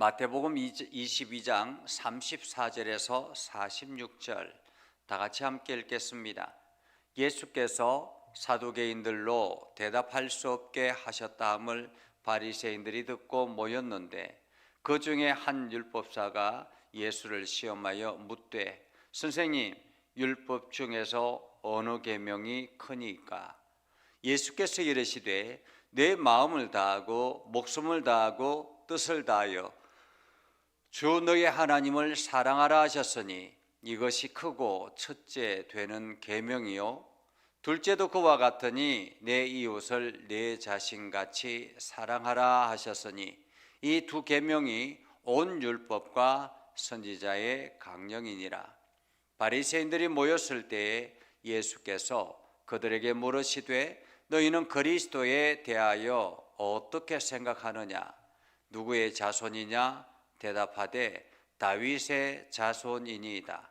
마태복음 22장 34절에서 46절 다 같이 함께 읽겠습니다. 예수께서 사두개인들로 대답할 수 없게 하셨다 함을 바리새인들이 듣고 모였는데 그 중에 한 율법사가 예수를 시험하여 묻되 선생님, 율법 중에서 어느 계명이 크니까? 예수께서 이르시되 내 마음을 다하고 목숨을 다하고 뜻을 다하여 주 너의 하나님을 사랑하라 하셨으니 이것이 크고 첫째 되는 계명이요 둘째도 그와 같으니 내 이웃을 내 자신같이 사랑하라 하셨으니 이 두 계명이 온 율법과 선지자의 강령이니라. 바리새인들이 모였을 때에 예수께서 그들에게 물으시되 너희는 그리스도에 대하여 어떻게 생각하느냐? 누구의 자손이냐? 대답하되 다윗의 자손이니이다.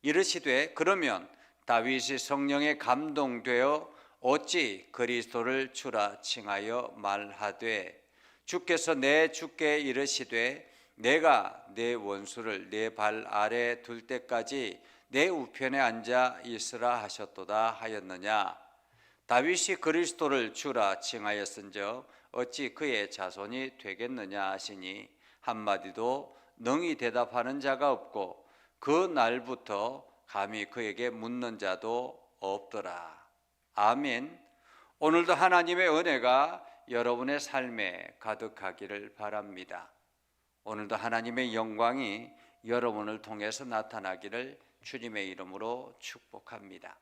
이르시되 그러면 다윗이 성령에 감동되어 어찌 그리스도를 주라 칭하여 말하되 주께서 내 주께 이르시되 내가 내 원수를 내 발 아래 둘 때까지 내 우편에 앉아 있으라 하셨도다 하였느냐? 다윗이 그리스도를 주라 칭하였은즉 어찌 그의 자손이 되겠느냐 하시니 한마디도 능히 대답하는 자가 없고 그 날부터 감히 그에게 묻는 자도 없더라. 아멘. 오늘도 하나님의 은혜가 여러분의 삶에 가득하기를 바랍니다. 오늘도 하나님의 영광이 여러분을 통해서 나타나기를 주님의 이름으로 축복합니다.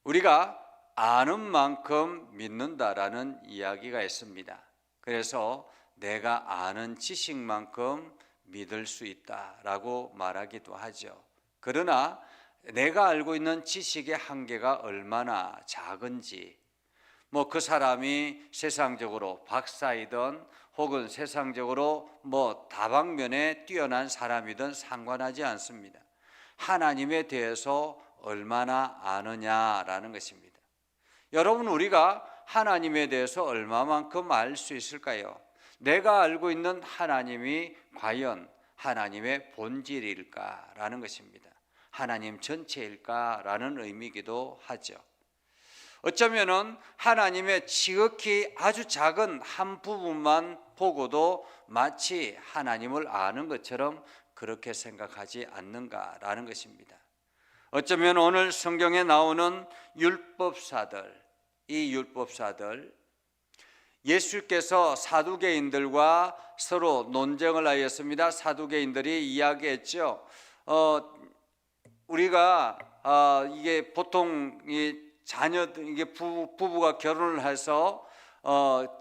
우리가 아는 만큼 믿는다라는 이야기가 있습니다. 그래서 내가 아는 지식만큼 믿을 수 있다라고 말하기도 하죠. 그러나 내가 알고 있는 지식의 한계가 얼마나 작은지, 그 사람이 세상적으로 박사이든 혹은 세상적으로 다방면에 뛰어난 사람이든 상관하지 않습니다. 하나님에 대해서 얼마나 아느냐라는 것입니다. 여러분, 우리가 하나님에 대해서 얼마만큼 알 수 있을까요? 내가 알고 있는 하나님이 과연 하나님의 본질일까라는 것입니다. 하나님 전체일까라는 의미이기도 하죠. 어쩌면은 하나님의 지극히 아주 작은 한 부분만 보고도 마치 하나님을 아는 것처럼 그렇게 생각하지 않는가라는 것입니다. 어쩌면 오늘 성경에 나오는 율법사들, 이 율법사들 예수께서 사두개인들과 서로 논쟁을 하였습니다. 사두개인들이 이야기했죠. 우리가 이게 보통 이게 부부가 결혼을 해서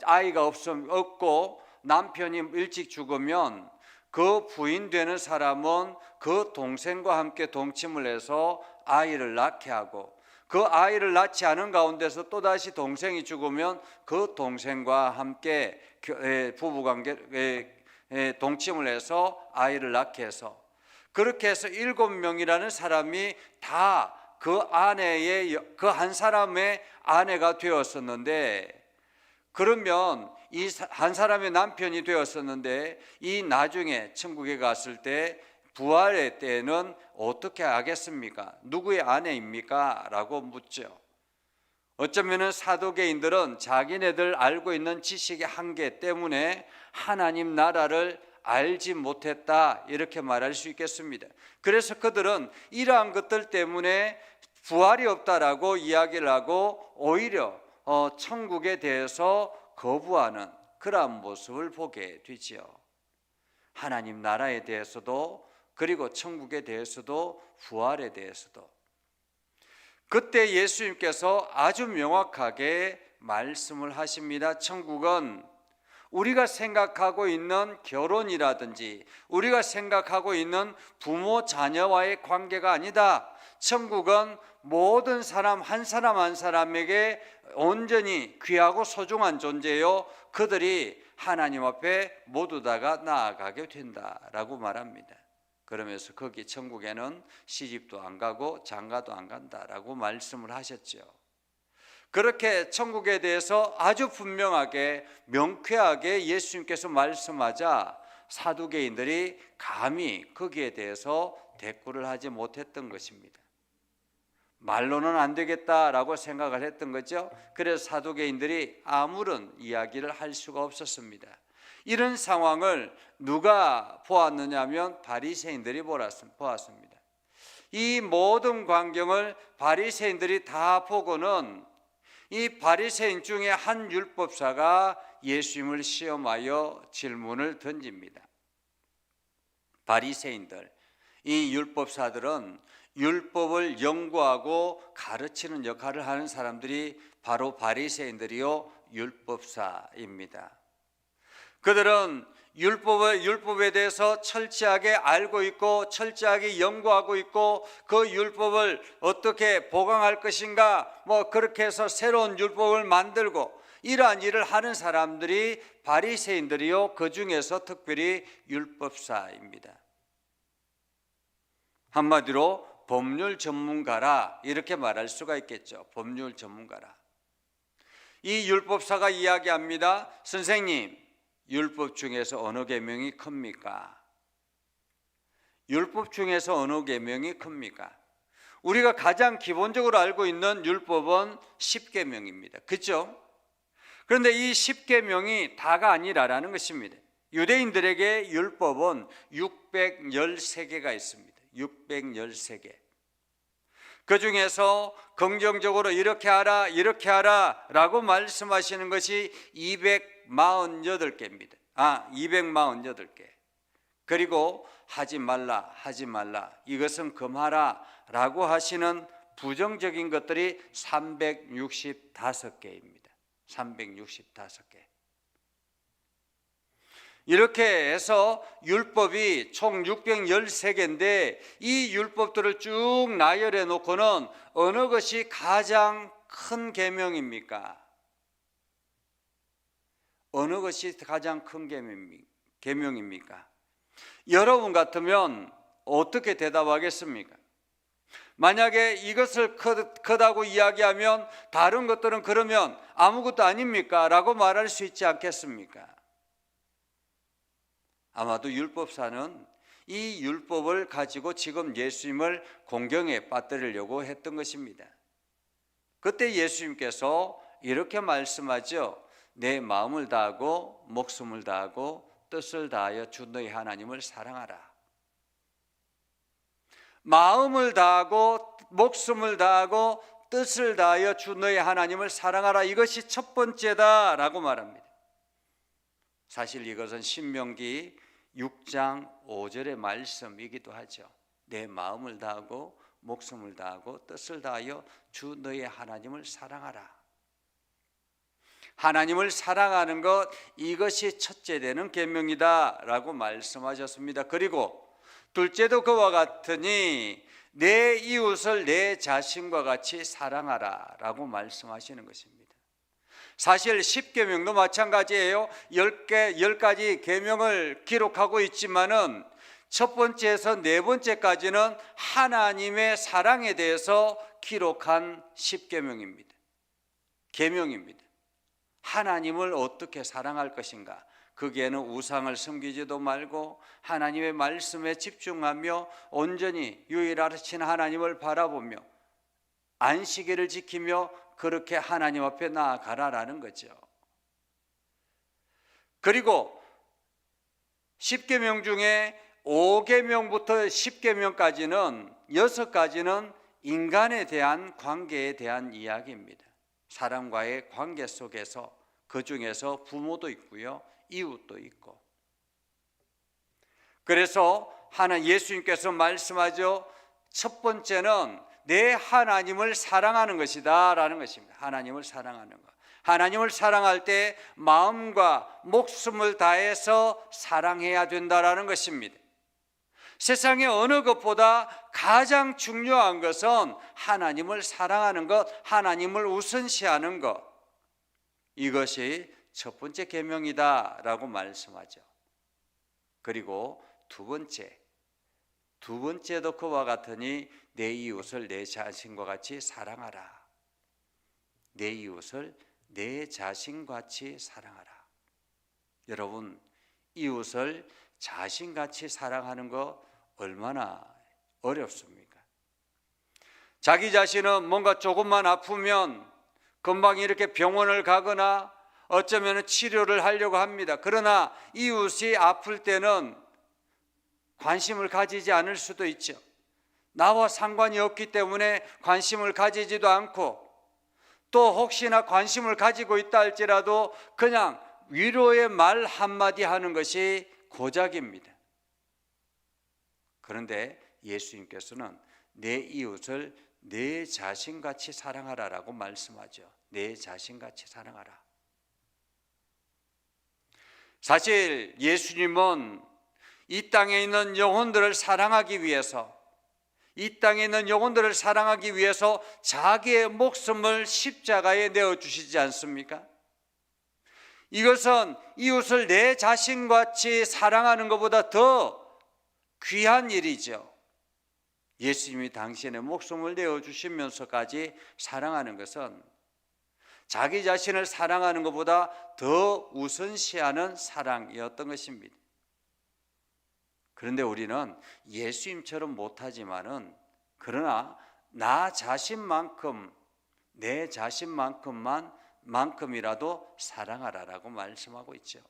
아이가 없고 남편이 일찍 죽으면 그 부인 되는 사람은 그 동생과 함께 동침을 해서 아이를 낳게 하고 그 아이를 낳지 않은 가운데서 또다시 동생이 죽으면 그 동생과 함께 부부관계 동침을 해서 아이를 낳게 해서 그렇게 해서 7명이라는 사람이 다 그 아내의 그 한 사람의 아내가 되었었는데, 그러면 이 한 사람의 남편이 되었었는데 이 나중에 천국에 갔을 때 부활의 때에는 어떻게 하겠습니까? 누구의 아내입니까? 라고 묻죠. 어쩌면 사두개인들은 자기네들 알고 있는 지식의 한계 때문에 하나님 나라를 알지 못했다, 이렇게 말할 수 있겠습니다. 그래서 그들은 이러한 것들 때문에 부활이 없다라고 이야기를 하고 오히려 천국에 대해서 거부하는 그러한 모습을 보게 되지요. 하나님 나라에 대해서도, 그리고 천국에 대해서도, 부활에 대해서도. 그때 예수님께서 아주 명확하게 말씀을 하십니다. 천국은 우리가 생각하고 있는 결혼이라든지 우리가 생각하고 있는 부모 자녀와의 관계가 아니다. 천국은 모든 사람 한 사람에게 온전히 귀하고 소중한 존재요, 그들이 하나님 앞에 모두 다가 나아가게 된다라고 말합니다. 그러면서 거기 천국에는 시집도 안 가고 장가도 안 간다라고 말씀을 하셨죠. 그렇게 천국에 대해서 아주 분명하게 명쾌하게 예수님께서 말씀하자 사두개인들이 감히 거기에 대해서 대꾸를 하지 못했던 것입니다. 말로는 안 되겠다라고 생각을 했던 거죠. 그래서 사두개인들이 아무런 이야기를 할 수가 없었습니다. 이런 상황을 누가 보았느냐 하면 바리새인들이 보았습니다. 이 모든 광경을 바리새인들이 다 보고는 이 바리새인 중에 한 율법사가 예수님을 시험하여 질문을 던집니다. 바리새인들, 이 율법사들은 율법을 연구하고 가르치는 역할을 하는 사람들이 바로 바리새인들이요 율법사입니다. 그들은 율법에 대해서 철저하게 알고 있고 철저하게 연구하고 있고 그 율법을 어떻게 보강할 것인가 그렇게 해서 새로운 율법을 만들고 이러한 일을 하는 사람들이 바리새인들이요 그 중에서 특별히 율법사입니다. 한마디로 법률 전문가라 이렇게 말할 수가 있겠죠. 법률 전문가라. 이 율법사가 이야기합니다. 선생님, 율법 중에서 어느 계명이 큽니까? 율법 중에서 어느 계명이 큽니까? 우리가 가장 기본적으로 알고 있는 율법은 10계명입니다. 그렇죠? 그런데 이 10계명이 다가 아니라는 것입니다. 유대인들에게 율법은 613개가 있습니다. 613개. 그 중에서 긍정적으로 이렇게 하라 이렇게 하라 라고 말씀하시는 것이 248개입니다. 248개. 그리고 하지 말라 이것은 금하라 라고 하시는 부정적인 것들이 365개입니다. 365개. 이렇게 해서 율법이 총 613개인데 이 율법들을 쭉 나열해 놓고는 어느 것이 가장 큰 계명입니까? 어느 것이 가장 큰 계명입니까? 여러분 같으면 어떻게 대답하겠습니까? 만약에 이것을 크다고 이야기하면 다른 것들은 그러면 아무것도 아닙니까? 라고 말할 수 있지 않겠습니까? 아마도 율법사는 이 율법을 가지고 지금 예수님을 공경에 빠뜨리려고 했던 것입니다. 그때 예수님께서 이렇게 말씀하죠. 내 마음을 다하고 목숨을 다하고 뜻을 다하여 주 너희 하나님을 사랑하라. 마음을 다하고 목숨을 다하고 뜻을 다하여 주 너희 하나님을 사랑하라. 이것이 첫 번째다라고 말합니다. 사실 이것은 신명기 6장 5절의 말씀이기도 하죠. 내 마음을 다하고 목숨을 다하고 뜻을 다하여 주 너희 하나님을 사랑하라. 하나님을 사랑하는 것, 이것이 첫째 되는 계명이다 라고 말씀하셨습니다. 그리고 둘째도 그와 같으니 내 이웃을 내 자신과 같이 사랑하라 라고 말씀하시는 것입니다. 사실 10계명도 마찬가지예요. 10가지 계명을 기록하고 있지만은 첫 번째에서 네 번째까지는 하나님의 사랑에 대해서 기록한 10계명입니다. 계명입니다. 하나님을 어떻게 사랑할 것인가? 거기에는 우상을 섬기지도 말고 하나님의 말씀에 집중하며 온전히 유일하신 하나님을 바라보며 안식일을 지키며 그렇게 하나님 앞에 나아가라라는 거죠. 그리고 10계명 중에 5계명부터 10계명까지는 6가지는 인간에 대한 관계에 대한 이야기입니다. 사람과의 관계 속에서 그 중에서 부모도 있고요, 이웃도 있고. 그래서 예수님께서 말씀하죠. 첫 번째는 내 하나님을 사랑하는 것이다 라는 것입니다. 하나님을 사랑하는 것. 하나님을 사랑할 때 마음과 목숨을 다해서 사랑해야 된다라는 것입니다. 세상의 어느 것보다 가장 중요한 것은 하나님을 사랑하는 것, 하나님을 우선시하는 것. 이것이 첫 번째 계명이다 라고 말씀하죠. 그리고 두 번째도 그와 같으니 내 이웃을 내 자신과 같이 사랑하라. 내 이웃을 내 자신같이 사랑하라. 여러분, 이웃을 자신같이 사랑하는 거 얼마나 어렵습니까? 자기 자신은 뭔가 조금만 아프면 금방 이렇게 병원을 가거나 어쩌면 치료를 하려고 합니다. 그러나 이웃이 아플 때는 관심을 가지지 않을 수도 있죠. 나와 상관이 없기 때문에 관심을 가지지도 않고, 또 혹시나 관심을 가지고 있다 할지라도 그냥 위로의 말 한마디 하는 것이 고작입니다. 그런데 예수님께서는 내 이웃을 내 자신같이 사랑하라라고 말씀하죠. 내 자신같이 사랑하라. 사실 예수님은 이 땅에 있는 영혼들을 사랑하기 위해서, 이 땅에 있는 영혼들을 사랑하기 위해서 자기의 목숨을 십자가에 내어주시지 않습니까? 이것은 이웃을 내 자신같이 사랑하는 것보다 더 귀한 일이죠. 예수님이 당신의 목숨을 내어주시면서까지 사랑하는 것은 자기 자신을 사랑하는 것보다 더 우선시하는 사랑이었던 것입니다. 그런데 우리는 예수님처럼 못하지만은, 그러나 나 자신만큼, 내 자신만큼이라도 사랑하라라고 말씀하고 있죠.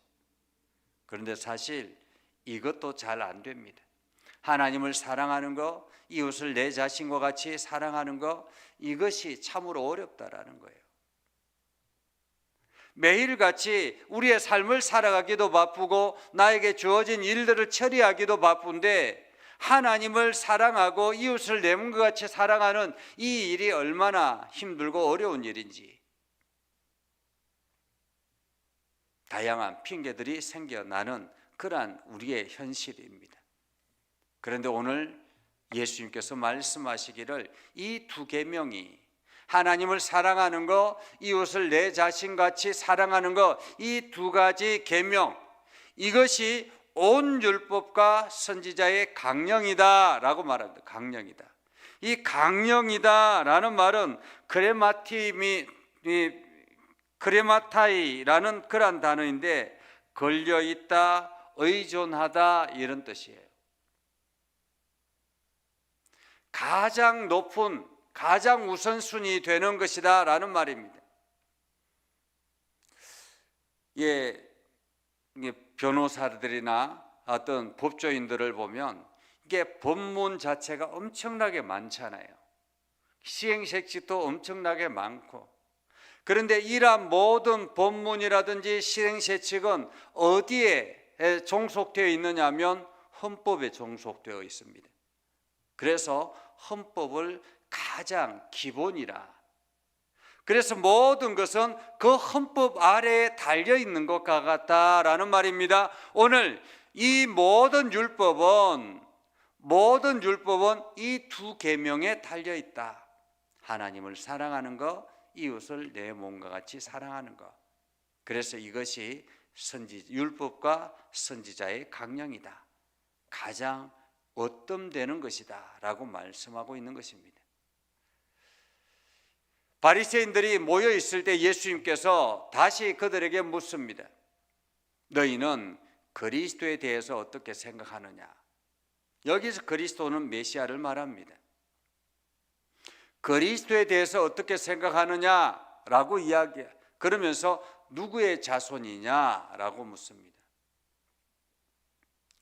그런데 사실 이것도 잘 안 됩니다. 하나님을 사랑하는 것, 이웃을 내 자신과 같이 사랑하는 것, 이것이 참으로 어렵다라는 거예요. 매일같이 우리의 삶을 살아가기도 바쁘고 나에게 주어진 일들을 처리하기도 바쁜데, 하나님을 사랑하고 이웃을 내 몸과 같이 사랑하는 이 일이 얼마나 힘들고 어려운 일인지 다양한 핑계들이 생겨나는 그러한 우리의 현실입니다. 그런데 오늘 예수님께서 말씀하시기를 이 두 계명이, 하나님을 사랑하는 것, 이웃을 내 자신같이 사랑하는 것, 이 두 가지 계명, 이것이 온 율법과 선지자의 강령이다라고 말합니다. 강령이다. 이 강령이다라는 말은 크레마타이라는 그런 단어인데, 걸려있다, 의존하다 이런 뜻이에요. 가장 높은, 가장 우선순위 되는 것이다 라는 말입니다. 변호사들이나 어떤 법조인들을 보면 이게 법문 자체가 엄청나게 많잖아요. 시행책칙도 엄청나게 많고, 그런데 이러한 모든 법문이라든지 시행책칙은 어디에 종속되어 있느냐 하면 헌법에 종속되어 있습니다. 그래서 헌법을 가장 기본이라, 그래서 모든 것은 그 헌법 아래에 달려있는 것과 같다라는 말입니다. 오늘 이 모든 율법은 이 두 계명에 달려있다. 하나님을 사랑하는 것, 이웃을 내 몸과 같이 사랑하는 것. 그래서 이것이 율법과 선지자의 강령이다, 가장 어뜸되는 것이다 라고 말씀하고 있는 것입니다. 바리새인들이 모여 있을 때 예수님께서 다시 그들에게 묻습니다. 너희는 그리스도에 대해서 어떻게 생각하느냐? 여기서 그리스도는 메시아를 말합니다. 그리스도에 대해서 어떻게 생각하느냐라고 그러면서 누구의 자손이냐라고 묻습니다.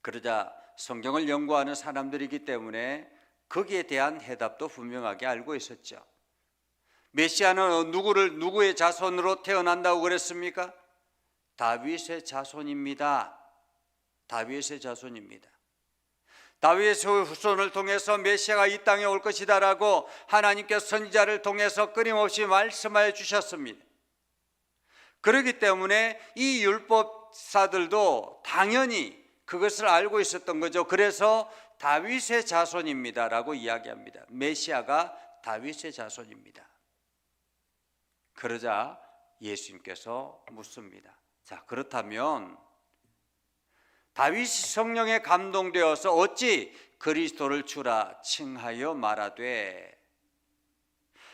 그러자 성경을 연구하는 사람들이기 때문에 거기에 대한 해답도 분명하게 알고 있었죠. 메시아는 누구의 자손으로 태어난다고 그랬습니까? 다윗의 자손입니다. 다윗의 자손입니다. 다윗의 후손을 통해서 메시아가 이 땅에 올 것이다라고 하나님께서 선지자를 통해서 끊임없이 말씀하여 주셨습니다. 그렇기 때문에 이 율법사들도 당연히 그것을 알고 있었던 거죠. 그래서 다윗의 자손입니다라고 이야기합니다. 메시아가 다윗의 자손입니다. 그러자 예수님께서 묻습니다. 자, 그렇다면 다윗이 성령에 감동되어서 어찌 그리스도를 주라 칭하여 말하되,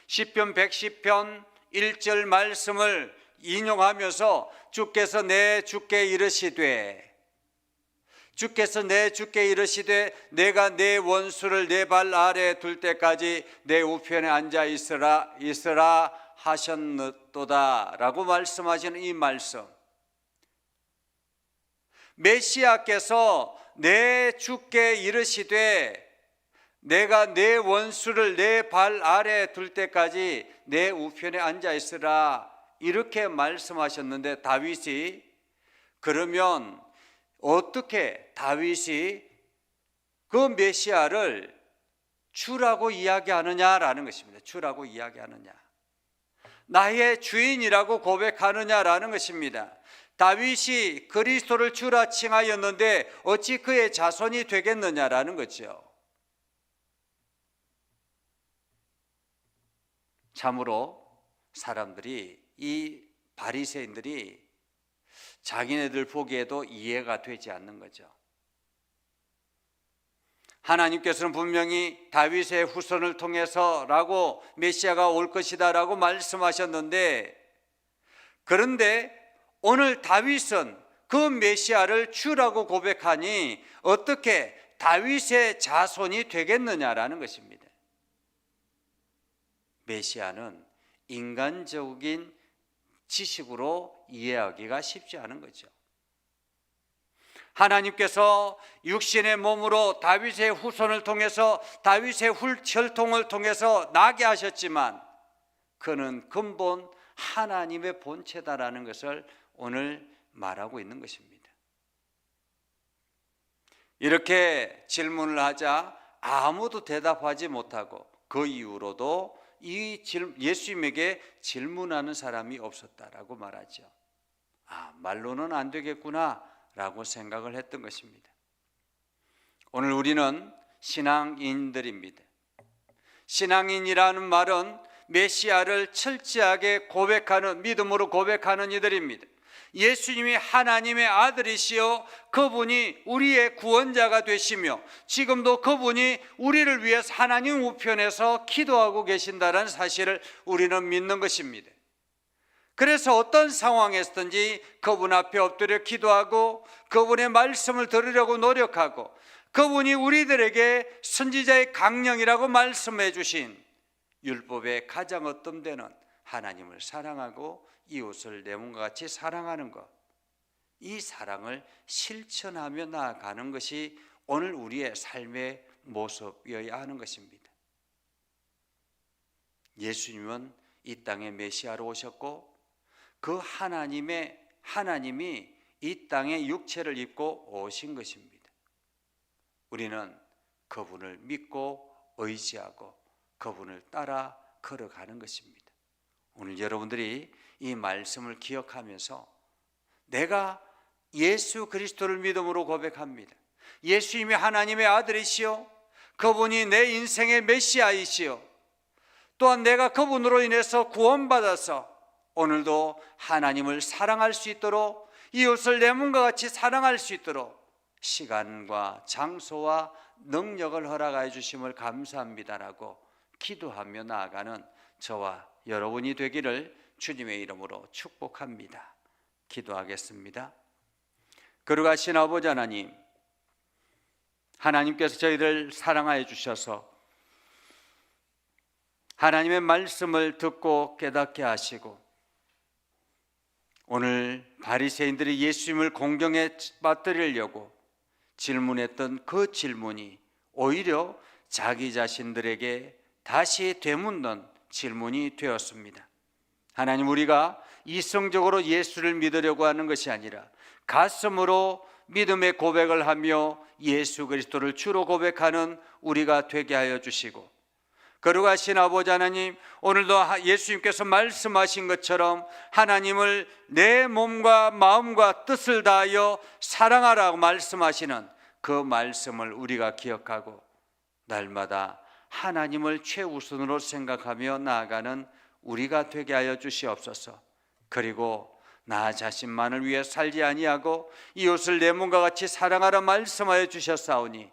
시편 110편 1절 말씀을 인용하면서 주께서 내 주께 이르시되 내가 내 원수를 내 발 아래 둘 때까지 내 우편에 앉아 있으라 하셨도다 라고 말씀하시는 이 말씀, 메시아께서 내 주께 이르시되 내가 내 원수를 내 발 아래 둘 때까지 내 우편에 앉아 있으라 이렇게 말씀하셨는데, 다윗이 그러면 어떻게 다윗이 그 메시아를 주라고 이야기하느냐라는 것입니다. 주라고 이야기하느냐, 나의 주인이라고 고백하느냐라는 것입니다. 다윗이 그리스도를 주라 칭하였는데 어찌 그의 자손이 되겠느냐라는 거죠. 참으로 사람들이, 이 바리새인들이 자기네들 보기에도 이해가 되지 않는 거죠. 하나님께서는 분명히 다윗의 후손을 통해서라고 메시아가 올 것이다 라고 말씀하셨는데, 그런데 오늘 다윗은 그 메시아를 주라고 고백하니 어떻게 다윗의 자손이 되겠느냐라는 것입니다. 메시아는 인간적인 지식으로 이해하기가 쉽지 않은 거죠. 하나님께서 육신의 몸으로 다윗의 후손을 통해서, 다윗의 혈통을 통해서 나게 하셨지만 그는 근본 하나님의 본체다라는 것을 오늘 말하고 있는 것입니다. 이렇게 질문을 하자 아무도 대답하지 못하고 그 이후로도 예수님에게 질문하는 사람이 없었다라고 말하죠. 말로는 안 되겠구나 라고 생각을 했던 것입니다. 오늘 우리는 신앙인들입니다. 신앙인이라는 말은 메시아를 철저하게 고백하는, 믿음으로 고백하는 이들입니다. 예수님이 하나님의 아들이시여 그분이 우리의 구원자가 되시며 지금도 그분이 우리를 위해서 하나님 우편에서 기도하고 계신다는 사실을 우리는 믿는 것입니다. 그래서 어떤 상황에서든지 그분 앞에 엎드려 기도하고 그분의 말씀을 들으려고 노력하고, 그분이 우리들에게 선지자의 강령이라고 말씀해 주신 율법의 가장 어떤 데는 하나님을 사랑하고 이웃을 내 몸과 같이 사랑하는 것, 이 사랑을 실천하며 나아가는 것이 오늘 우리의 삶의 모습이어야 하는 것입니다. 예수님은 이 땅에 메시아로 오셨고 그 하나님이 이 땅에 육체를 입고 오신 것입니다. 우리는 그분을 믿고 의지하고 그분을 따라 걸어가는 것입니다. 오늘 여러분들이 이 말씀을 기억하면서 내가 예수 그리스도를 믿음으로 고백합니다. 예수님이 하나님의 아들이시오, 그분이 내 인생의 메시아이시오, 또한 내가 그분으로 인해서 구원받아서 오늘도 하나님을 사랑할 수 있도록, 이웃을 내 몸과 같이 사랑할 수 있도록 시간과 장소와 능력을 허락해 주심을 감사합니다라고 기도하며 나아가는 저와 여러분이 되기를 주님의 이름으로 축복합니다. 기도하겠습니다. 거룩하신 아버지 하나님, 하나님께서 저희를 사랑하여 주셔서 하나님의 말씀을 듣고 깨닫게 하시고, 오늘 바리새인들이 예수님을 공경에 빠뜨리려고 질문했던 그 질문이 오히려 자기 자신들에게 다시 되묻는 질문이 되었습니다. 하나님, 우리가 이성적으로 예수를 믿으려고 하는 것이 아니라 가슴으로 믿음의 고백을 하며 예수 그리스도를 주로 고백하는 우리가 되게 하여 주시고, 거룩하신 아버지 하나님, 오늘도 예수님께서 말씀하신 것처럼 하나님을 내 몸과 마음과 뜻을 다하여 사랑하라고 말씀하시는 그 말씀을 우리가 기억하고 날마다 하나님을 최우선으로 생각하며 나아가는 우리가 되게 하여 주시옵소서. 그리고 나 자신만을 위해 살지 아니하고 이웃을 내 몸과 같이 사랑하라 말씀하여 주셨사오니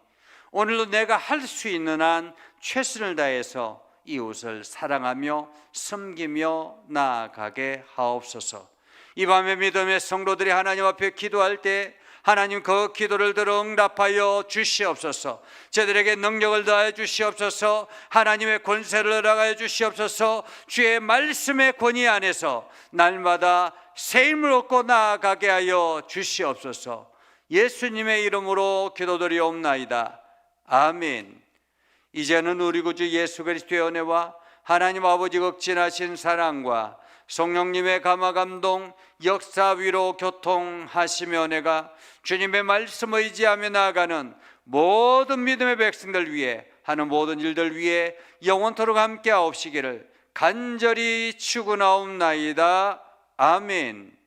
오늘도 내가 할 수 있는 한 최선을 다해서 이웃을 사랑하며 섬기며 나아가게 하옵소서. 이 밤에 믿음의 성도들이 하나님 앞에 기도할 때 하나님 그 기도를 들어 응답하여 주시옵소서. 저들에게 능력을 더하여 주시옵소서. 하나님의 권세를 허락하여 주시옵소서. 주의 말씀의 권위 안에서 날마다 새 힘을 얻고 나아가게 하여 주시옵소서. 예수님의 이름으로 기도드리옵나이다. 아멘. 이제는 우리 구주 예수 그리스도의 은혜와 하나님 아버지 극진하신 사랑과 성령님의 감화 감동 역사 위로 교통하시며 은혜가 주님의 말씀 의지하며 나아가는 모든 믿음의 백성들 위해 하는 모든 일들 위해 영원토록 함께 하옵시기를 간절히 축원하옵나이다. 아멘.